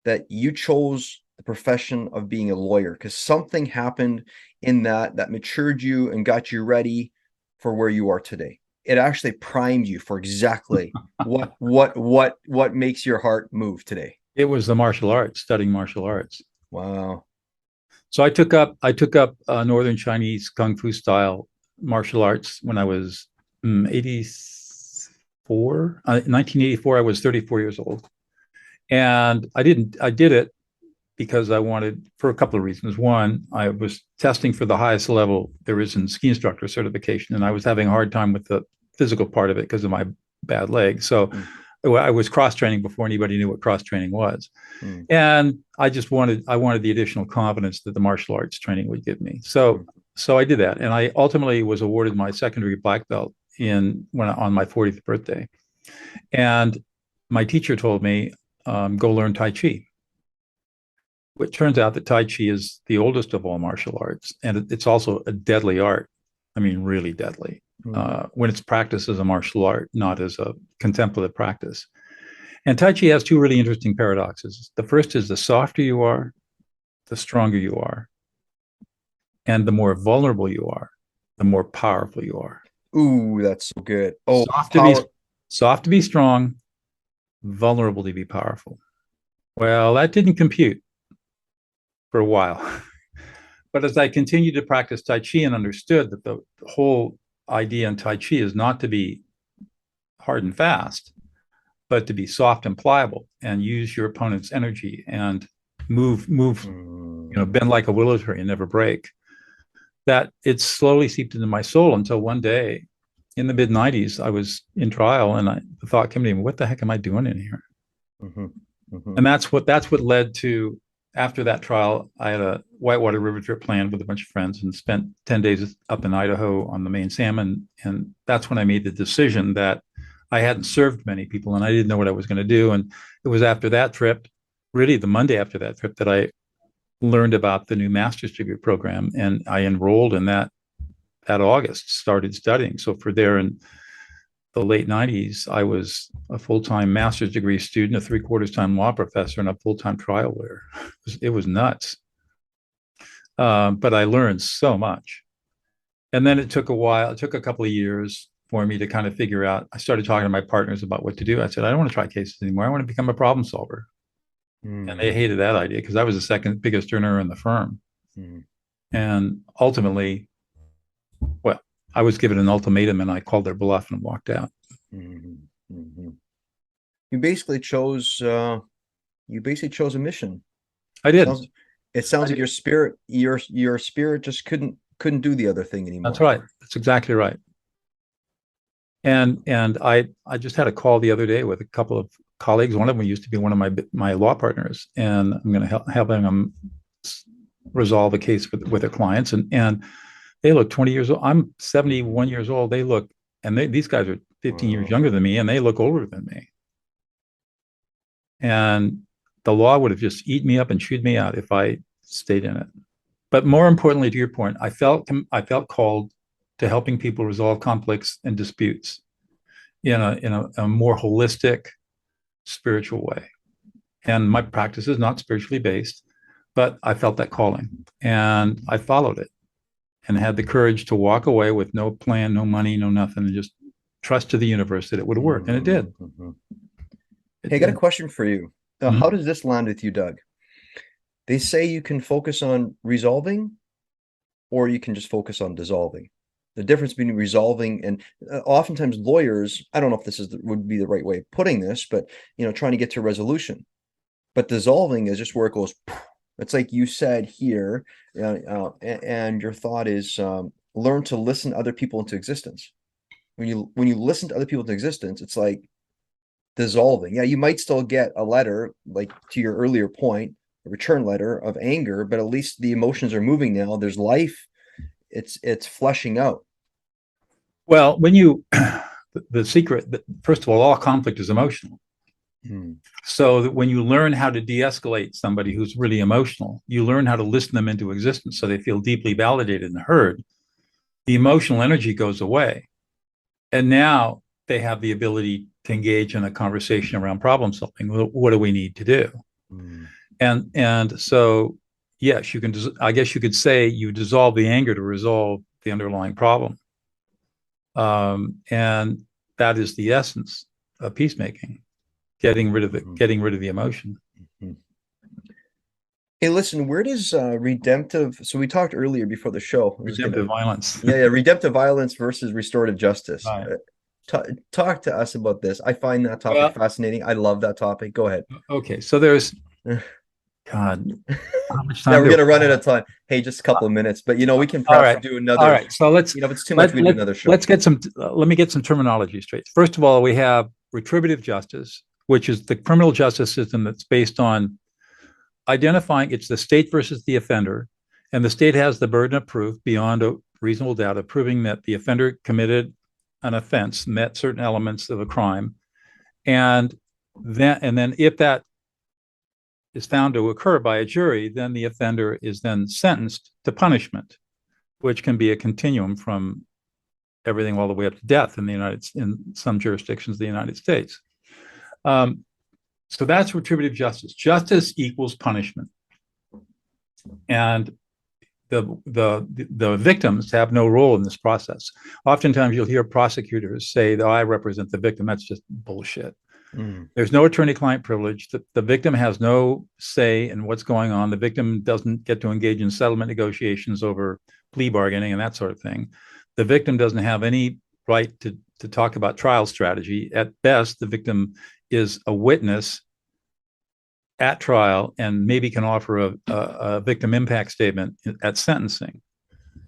that you chose the profession of being a lawyer? Because something happened in that matured you and got you ready for where you are today. It actually primed you for exactly what makes your heart move today. It was the martial arts, studying martial arts. Wow. So I took up Northern Chinese Kung Fu style martial arts when I was 84. 1984, I was 34 years old. And I did it because I wanted, for a couple of reasons. One, I was testing for the highest level there is in ski instructor certification, and I was having a hard time with the physical part of it because of my bad leg. So mm, I was cross training before anybody knew what cross training was. mm, And I wanted the additional confidence that the martial arts training would give me. mm, So I did that. And I ultimately was awarded my secondary black belt on my 40th birthday. And my teacher told me, go learn Tai Chi. It turns out that Tai Chi is the oldest of all martial arts, and it's also a deadly art. I mean, really deadly mm. when it's practiced as a martial art, not as a contemplative practice. And Tai Chi has two really interesting paradoxes. The first is the softer you are, the stronger you are, and the more vulnerable you are, the more powerful you are. Ooh, that's so good. Oh, Soft to be power. soft to be strong, vulnerable to be powerful. Well, that didn't compute for a while. But as I continued to practice Tai Chi and understood that the whole idea in Tai Chi is not to be hard and fast, but to be soft and pliable and use your opponent's energy and move, Mm, bend like a willow tree and never break. That it slowly seeped into my soul until one day in the mid 90s, I was in trial and the thought came to me, what the heck am I doing in here? mhm, mhm, And that's what led to after that trial, I had a whitewater river trip planned with a bunch of friends and spent 10 days up in Idaho on the main salmon. And that's when I made the decision that I hadn't served many people and I didn't know what I was going to do. And it was after that trip, really the Monday after that trip, that I learned about the new master's degree program. And I enrolled in that August, started studying. So for there in the late 90s, I was a full-time master's degree student, a three-quarters time law professor, and a full-time trial lawyer. It was nuts. But I learned so much. And then it took a while. It took a couple of years for me to kind of figure out. I started talking to my partners about what to do. I said, I don't want to try cases anymore. I want to become a problem solver. And they mm, hated that idea because I was the second biggest earner in the firm. mm, And ultimately, well, I was given an ultimatum and I called their bluff and walked out. mhm, mhm. You basically chose uh you basically chose a mission. I did. Sounds it sounds I like did. your spirit just couldn't do the other thing That's anymore. right. That's exactly right. And I just had a call the other day with a couple of colleagues. One of them used to be one of my law partners, and I'm going to helping them resolve a case with their clients. And they look 20 years old. I'm 71 years old. They look, and these guys are 15 years Wow. younger than me, and they look older than me. And the law would have just eaten me up and chewed me out if I stayed in it. But more importantly, to your point, I felt called to helping people resolve conflicts and disputes in a more holistic, spiritual way. And my practice is not spiritually based, but I felt that calling and I followed it and had the courage to walk away with no plan, no money, no nothing, and just trust to the universe that it would work. And it did. Mhm. It Hey, I got a did. question for you. Mm-hmm. How does this land with you, Doug? They say you can focus on resolving or you can just focus on dissolving. The difference between resolving and oftentimes lawyers, I don't know if would be the right way of putting this, but trying to get to a resolution. But dissolving is just where it goes. It's like you said here, and your thought is learn to listen to other people into existence. When you listen to other people into existence, it's like dissolving. Yeah, you might still get a letter, like to your earlier point, a return letter of anger, but at least the emotions are moving now. There's life. It's fleshing out. Well, when you, the secret, first of all conflict is emotional. Hmm. So that when you learn how to de-escalate somebody who's really emotional, you learn how to listen them into existence so they feel deeply validated and heard. The emotional energy goes away. And now they have the ability to engage in a conversation around problem solving. What do we need to do? Hmm. And so, yes, you can. I guess you could say you dissolve the anger to resolve the underlying problem, and that is the essence of peacemaking: Hmm. getting rid of the emotion. Hmm. Hey, listen, where does redemptive? So we talked earlier before the show. I was gonna, Redemptive violence. yeah, redemptive violence versus restorative justice. Right. Talk to us about this. I find that topic Well, fascinating. I love that topic. Go ahead. okay. So there's God, how much Yeah, time we're do gonna we run out have? of time. Hey, just a couple of minutes, but we can All perhaps right. do All another. right. So let's If it's too much, we do another show. let's get some. Let me get some terminology straight. First of all, we have retributive justice, which is the criminal justice system that's based on identifying it's the state versus the offender, and the state has the burden of proof beyond a reasonable doubt of proving that the offender committed an offense, met certain elements of a crime, and then if that is found to occur by a jury, then the offender is then sentenced to punishment, which can be a continuum from everything all the way up to death in some jurisdictions of the United States. So that's retributive justice. Justice equals punishment, and the victims have no role in this process. Oftentimes, you'll hear prosecutors say that I represent the victim. That's just bullshit. There's no attorney-client privilege. The victim has no say in what's going on. The victim doesn't get to engage in settlement negotiations over plea bargaining and that sort of thing. The victim doesn't have any right to talk about trial strategy. At best, the victim is a witness at trial and maybe can offer a victim impact statement at sentencing.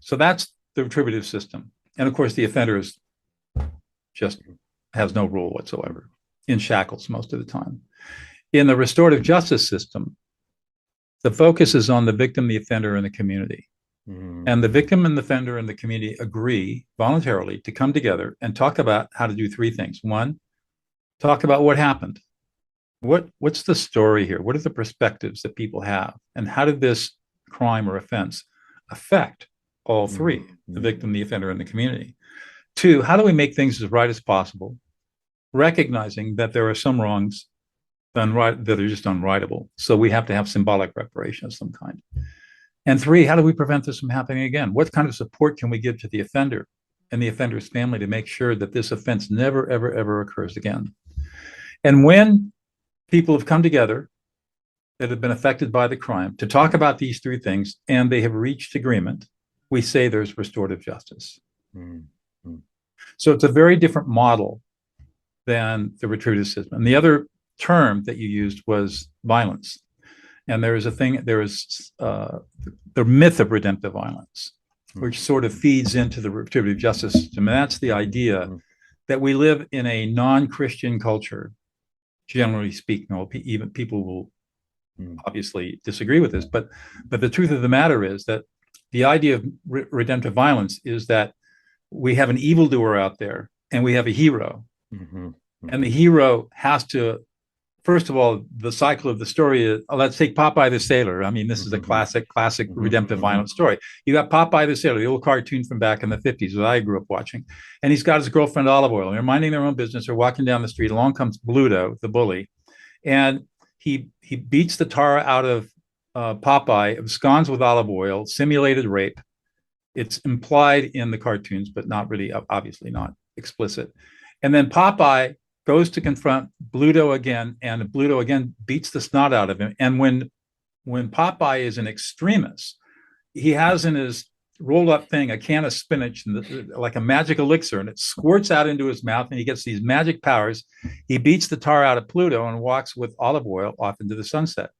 So that's the retributive system. And of course, the offender is just has no rule whatsoever, in shackles most of the time. In the restorative justice system, the focus is on the victim, the offender, and the community. And the victim and the offender and the community agree voluntarily to come together and talk about how to do three things. One, talk about what happened. What's the story here? What are the perspectives that people have? And how did this crime or offense affect all three, the victim, the offender, and the community? Two, how do we make things as right as possible, recognizing that there are some wrongs that are just unrightable. So we have to have symbolic reparation of some kind. And three, how do we prevent this from happening again? What kind of support can we give to the offender and the offender's family to make sure that this offense never, ever, ever occurs again? And when people have come together that have been affected by the crime to talk about these three things and they have reached agreement, we say there's restorative justice. So it's a very different model than the retributive system. And the other term that you used was violence. And there is the myth of redemptive violence, which sort of feeds into the retributive justice system. And that's the idea that we live in a non-Christian culture, generally speaking. Even people will obviously disagree with this, but the truth of the matter is that the idea of redemptive violence is that we have an evildoer out there and we have a hero. And the hero has to, first of all, the cycle of the story is, let's take Popeye the Sailor. I mean, this is a classic redemptive violence story. You got Popeye the Sailor, the old cartoon from back in the 50s that I grew up watching. And he's got his girlfriend Olive Oyl, and they're minding their own business. They're walking down the street. Along comes Bluto, the bully. And he beats the tar out of Popeye, absconds with Olive Oyl, simulated rape. It's implied in the cartoons, but not really, obviously not explicit. And then Popeye goes to confront Bluto again, and Bluto again beats the snot out of him. And when Popeye is an extremist, he has in his rolled up thing a can of spinach and like a magic elixir, and it squirts out into his mouth, and he gets these magic powers. He beats the tar out of Pluto and walks with Olive Oyl off into the sunset.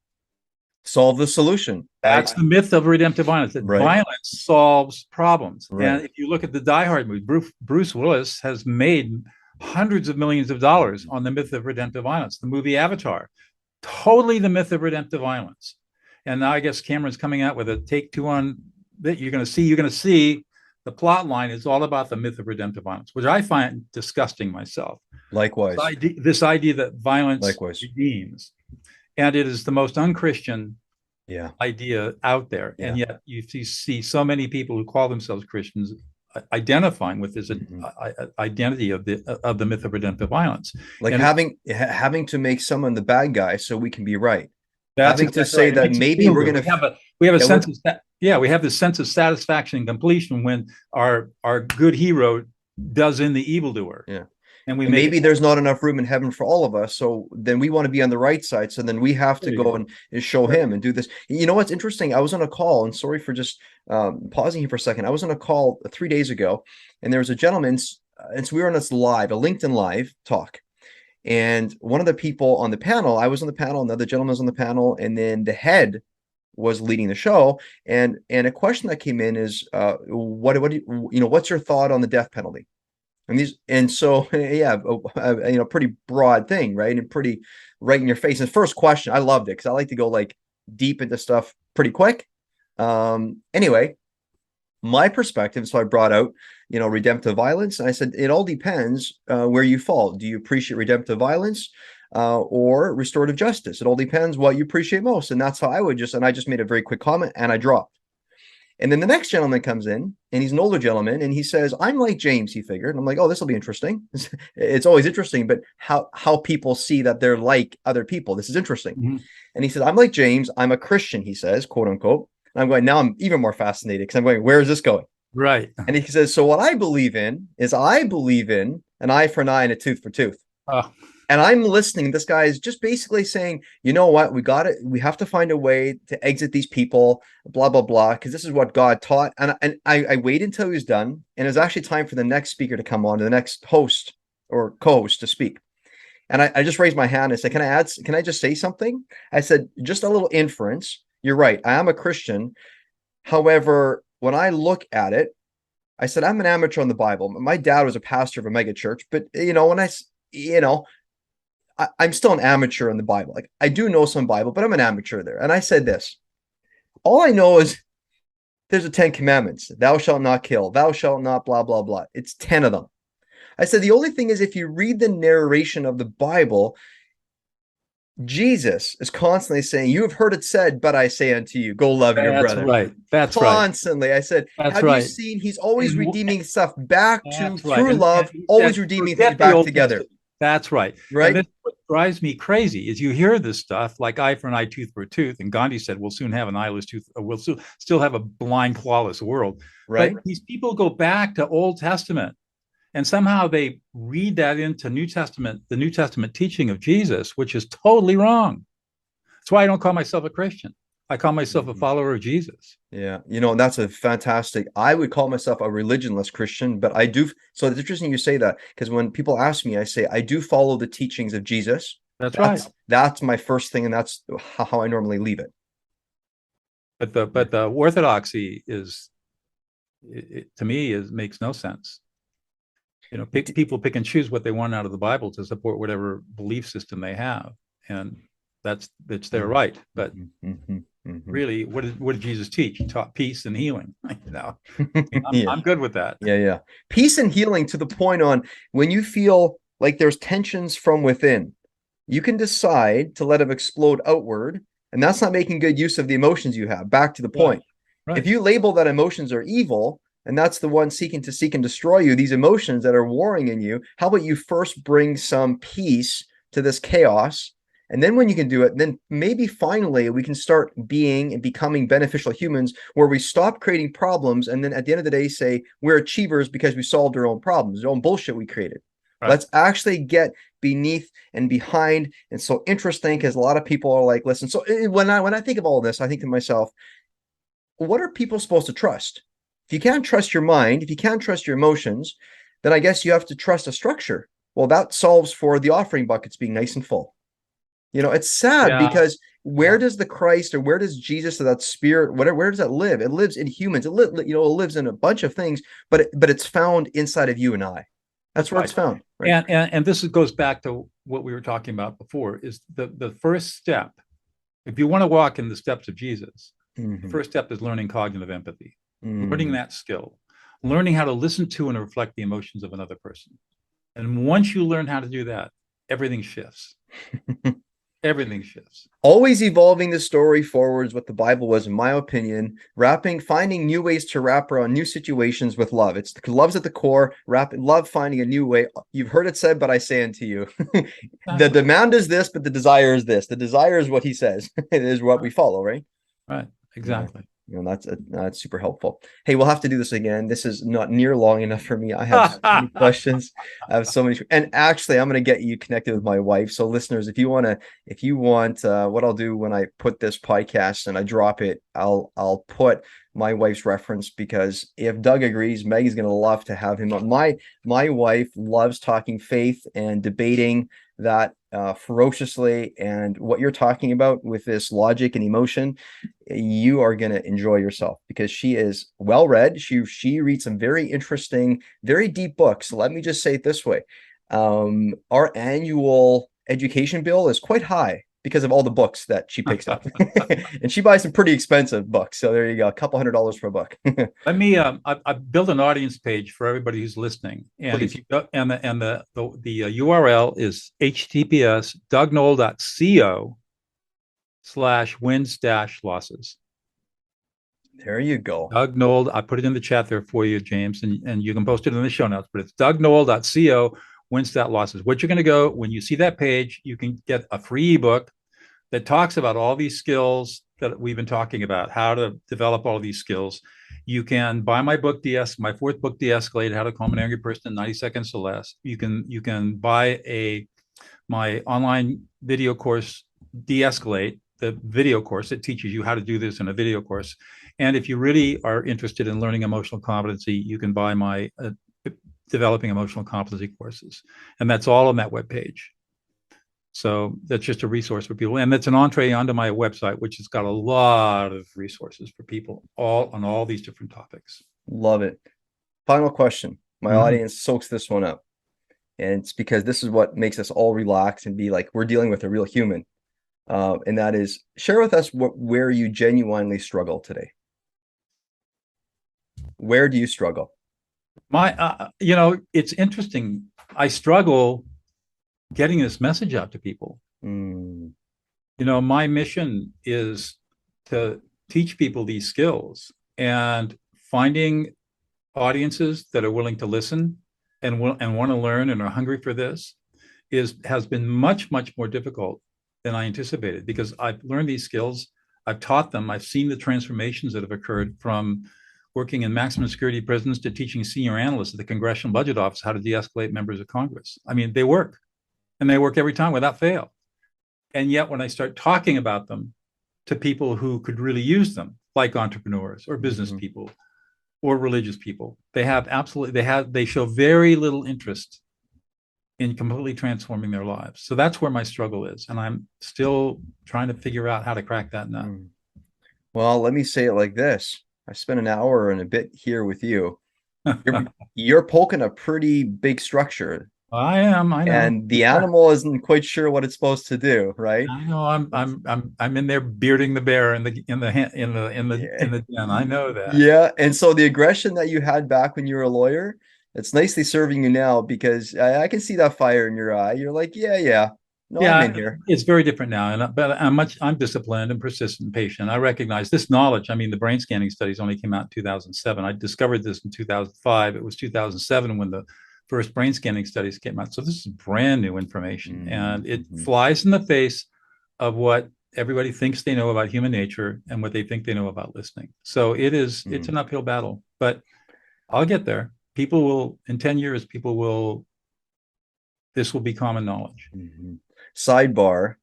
Solve the solution. That's the myth of redemptive violence, that violence solves problems. And if you look at the Die Hard movie, Bruce Willis has made hundreds of millions of dollars on the myth of redemptive violence. The movie Avatar, totally the myth of redemptive violence. And now I guess Cameron's coming out with a take two on that. You're going to see the plot line is all about the myth of redemptive violence, which I find disgusting myself. Likewise. This idea that violence redeems. And it is the most unchristian idea out there. And yet you see so many people who call themselves Christians identifying with this identity of the myth of redemptive violence, like having to make someone the bad guy so we can be right. That's having to say that maybe we're going to we have a sense of we have this sense of satisfaction and completion when our good hero does in the evildoer. And maybe there's not enough room in heaven for all of us, so then we want to be on the right side, so then we have to go and show him and do this. You know what's interesting? I was on a call, and sorry for just pausing here for a second. I was on a call 3 days ago, and there was a gentleman, and so we were on this live, a LinkedIn live talk, And one of the people on the panel, I was on the panel, another gentleman was on the panel, and then the head was leading the show. And a question that came in is, what do you, what's your thought on the death penalty? And so yeah, pretty broad thing, right? And pretty right in your face. And the first question, I loved it because I like to go like deep into stuff pretty quick. Anyway, my perspective, so I brought out, redemptive violence, and I said it all depends where you fall. Do you appreciate redemptive violence or restorative justice? It all depends what you appreciate most, and that's how I just made a very quick comment and I dropped. And then the next gentleman comes in, and he's an older gentleman, and he says, "I'm like James," he figured. And I'm like, "Oh, this will be interesting." It's always interesting, but how people see that they're like other people. This is interesting. Mm-hmm. And he says, "I'm like James. I'm a Christian," he says, quote unquote. And I'm going, now I'm even more fascinated because I'm going, where is this going? Right. And he says, "So what I believe in is I believe in an eye for an eye and a tooth for tooth." Oh, And I'm listening. This guy is just basically saying, you know what? We got it. We have to find a way to exit these people, blah, blah, blah, because this is what God taught. And I waited until he was done. And it was actually time for the next speaker to come on, the next host or co-host to speak. And I just raised my hand and said, can I just say something? I said, just a little inference. You're right. I am a Christian. However, when I look at it, I said, I'm an amateur on the Bible. My dad was a pastor of a mega church, but when I'm still an amateur in the Bible. Like I do know some Bible, but I'm an amateur there. And I said this, all I know is there's the 10 commandments. Thou shalt not kill. Thou shalt not blah, blah, blah. It's 10 of them. I said, the only thing is if you read the narration of the Bible, Jesus is constantly saying, you have heard it said, but I say unto you, go love your that's brother. right. That's Constantly. right. I said, That's have you right. seen he's always And redeeming stuff back to that's right. through And love, he always said, redeeming things forget the back Old together. Testament. That's right. And Right? this what drives me crazy is you hear this stuff like eye for an eye, tooth for a tooth. And Gandhi said, we'll soon have an eyeless tooth, we'll still have a blind, clawless world. Right? But these people go back to Old Testament and somehow they read that into New Testament, the New Testament teaching of Jesus, which is totally wrong. That's why I don't call myself a Christian. I call myself a follower of Jesus. Yeah, that's a fantastic. I would call myself a religionless Christian, but I do. So it's interesting you say that because when people ask me, I say I do follow the teachings of Jesus. That's right. That's my first thing, and that's how I normally leave it. But the orthodoxy is, to me, makes no sense. People pick and choose what they want out of the Bible to support whatever belief system they have, and it's their right. But really, what did Jesus teach? He taught peace and healing. I'm good with that. Yeah. Peace and healing to the point on when you feel like there's tensions from within, you can decide to let them explode outward, and that's not making good use of the emotions you have. Back to the point. Right. If you label that emotions are evil, and that's the one seeking to seek and destroy you, these emotions that are warring in you, how about you first bring some peace to this chaos? And then when you can do it, then maybe finally we can start being and becoming beneficial humans where we stop creating problems. And then at the end of the day, say we're achievers because we solved our own problems, our own bullshit we created. Right. Let's actually get beneath and behind. And so interesting because a lot of people are like, listen, so when I think of all this, I think to myself, what are people supposed to trust? If you can't trust your mind, if you can't trust your emotions, then I guess you have to trust a structure. Well, that solves for the offering buckets being nice and full. It's sad because where does the Christ or where does Jesus or that spirit, where does that live? It lives in humans. It lives in a bunch of things, but it's found inside of you and I. That's where it's found. Right? And this goes back to what we were talking about before, is the first step. If you want to walk in the steps of Jesus, the first step is learning cognitive empathy, learning that skill, learning how to listen to and reflect the emotions of another person. And once you learn how to do that, everything shifts. Everything shifts. Always evolving the story forwards, what the Bible was, in my opinion, finding new ways to wrap around new situations with love. It's love's at the core, love finding a new way. You've heard it said, but I say unto you. The demand is this, but the desire is this. The desire is what he says. It is what we follow, right? Right. Exactly. That's super helpful. Hey, we'll have to do this again. This is not near long enough for me. I have so many questions. I have so many, and actually, I'm going to get you connected with my wife. So, listeners, if you want, what I'll do when I put this podcast and I drop it, I'll put my wife's reference because if Doug agrees, Meg is going to love to have him on. My wife loves talking faith and debating that ferociously. And what you're talking about with this logic and emotion, you are going to enjoy yourself because she is well read. She reads some very interesting, very deep books. Let me just say it this way. Our annual education bill is quite high because of all the books that she picks up. And she buys some pretty expensive books. So there you go, a couple $100 for a book. Let me. I built an audience page for everybody who's listening, and if Please. you go, and the URL is https://wins-losses. There you go. Doug Noll. I put it in the chat there for you, James, and you can post it in the show notes. But it's dougnoll.co wins-losses. What you're going to go when you see that page, you can get a free ebook that talks about all these skills that we've been talking about, how to develop all these skills. You can buy my book, my fourth book, De-Escalate, How to Calm an Angry Person in 90 Seconds or Less. You can buy my online video course, De-Escalate, the video course that teaches you how to do this in a video course. And if you really are interested in learning emotional competency, you can buy my developing emotional competency courses. And that's all on that webpage. So that's just a resource for people. And that's an entree onto my website, which has got a lot of resources for people all on all these different topics. Love it. Final question. My audience soaks this one up. And it's because this is what makes us all relax and be like, we're dealing with a real human. And that is, share with us where you genuinely struggle today. Where do you struggle? It's interesting. I struggle getting this message out to people. My mission is to teach people these skills, and finding audiences that are willing to listen and want to learn and are hungry for this has been much, much more difficult than I anticipated, because I've learned these skills, I've taught them, I've seen the transformations that have occurred from working in maximum security prisons to teaching senior analysts at the Congressional Budget Office how to de-escalate members of Congress. I mean, they work, and they work every time without fail. And yet when I start talking about them to people who could really use them, like entrepreneurs or business people or religious people, they show very little interest in completely transforming their lives. So that's where my struggle is. And I'm still trying to figure out how to crack that nut. Well, let me say it like this. I spent an hour and a bit here with you. You're poking a pretty big structure. I know. And the animal isn't quite sure what it's supposed to do, right? I know. I'm in there bearding the bear in the den. I know that. Yeah, and so the aggression that you had back when you were a lawyer, it's nicely serving you now, because I can see that fire in your eye. You're like, yeah, no, I'm in here. It's very different now, but I'm disciplined and persistent and patient. I recognize this knowledge. I mean, the brain scanning studies only came out in 2007. I discovered this in 2005. It was 2007 when the first brain scanning studies came out. So this is brand new information, and it flies in the face of what everybody thinks they know about human nature and what they think they know about listening. So it's an uphill battle, but I'll get there. In 10 years, this will be common knowledge. Sidebar,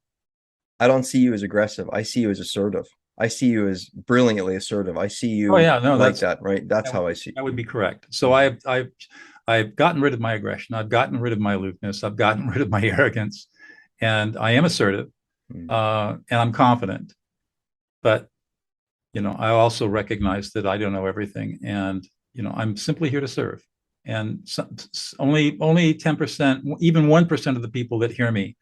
I don't see you as aggressive. I see you as assertive. I see you as brilliantly assertive. I see you like that, right? That's how I see you. That would be correct. So I've gotten rid of my aggression. I've gotten rid of my aloofness. I've gotten rid of my arrogance, and I am assertive, and I'm confident. But, I also recognize that I don't know everything, and, I'm simply here to serve. And only 10%, even 1% of the people that hear me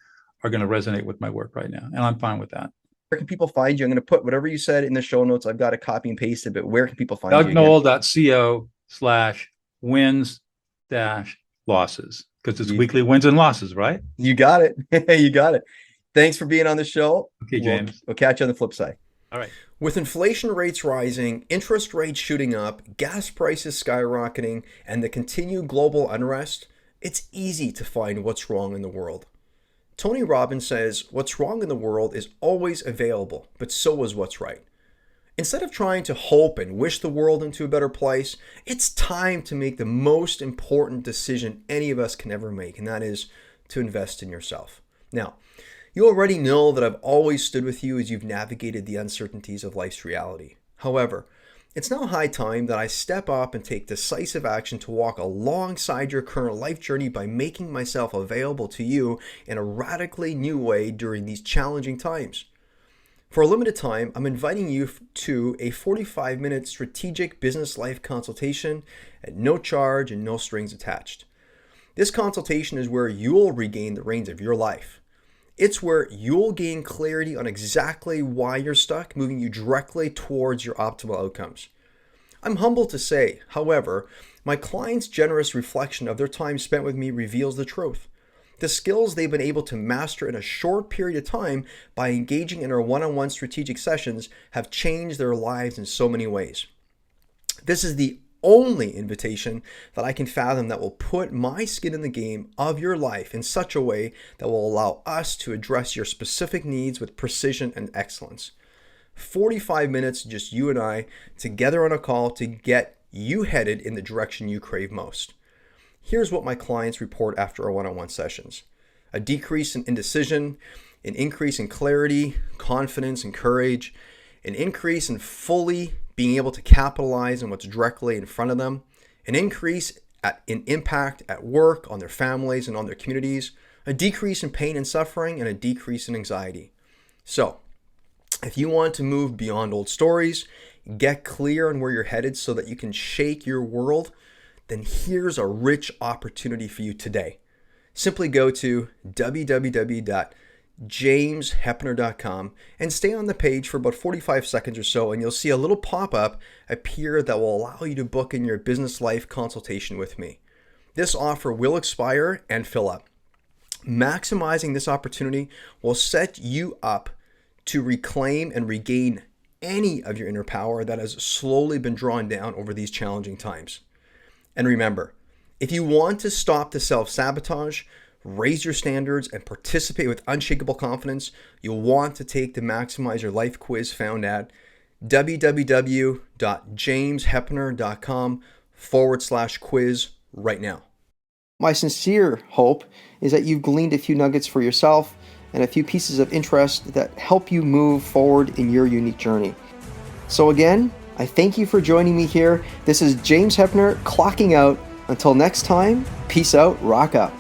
are going to resonate with my work right now. And I'm fine with that. Where can people find you? I'm going to put whatever you said in the show notes. I've got to copy and paste it, but where can people find you? dougnoll.co/wins-losses, because it's weekly wins and losses, right? You got it. You got it. Thanks for being on the show. Okay, James. We'll catch you on the flip side. All right. With inflation rates rising, interest rates shooting up, gas prices skyrocketing, and the continued global unrest, it's easy to find what's wrong in the world. Tony Robbins says, what's wrong in the world is always available, but so is what's right. Instead of trying to hope and wish the world into a better place, it's time to make the most important decision any of us can ever make, and that is to invest in yourself. Now, you already know that I've always stood with you as you've navigated the uncertainties of life's reality. However, It's now high time that I step up and take decisive action to walk alongside your current life journey by making myself available to you in a radically new way during these challenging times. For a limited time, I'm inviting you to a 45-minute strategic business life consultation at no charge and no strings attached. This consultation is where you'll regain the reins of your life. It's where you'll gain clarity on exactly why you're stuck, moving you directly towards your optimal outcomes. I'm humbled to say, however, my clients' generous reflection of their time spent with me reveals the truth. The skills they've been able to master in a short period of time by engaging in our one-on-one strategic sessions have changed their lives in so many ways. This is the only invitation that I can fathom that will put my skin in the game of your life in such a way that will allow us to address your specific needs with precision and excellence. 45 minutes, just you and I, together on a call to get you headed in the direction you crave most. Here's what my clients report after our one-on-one sessions. A decrease in indecision, an increase in clarity, confidence, and courage, an increase in fully being able to capitalize on what's directly in front of them, an increase in impact at work, on their families, and on their communities, a decrease in pain and suffering, and a decrease in anxiety. So, if you want to move beyond old stories, get clear on where you're headed so that you can shake your world, then here's a rich opportunity for you today. Simply go to www.jameshepner.com and stay on the page for about 45 seconds or so, and you'll see a little pop-up appear that will allow you to book in your business life consultation with me. This offer will expire and fill up. Maximizing this opportunity will set you up to reclaim and regain any of your inner power that has slowly been drawn down over these challenging times. And remember, if you want to stop the self-sabotage, raise your standards, and participate with unshakable confidence, you'll want to take the Maximize Your Life quiz found at www.jameshepner.com/quiz right now. My sincere hope is that you've gleaned a few nuggets for yourself and a few pieces of interest that help you move forward in your unique journey. So again, I thank you for joining me here. This is James Hepner clocking out. Until next time, peace out, rock up.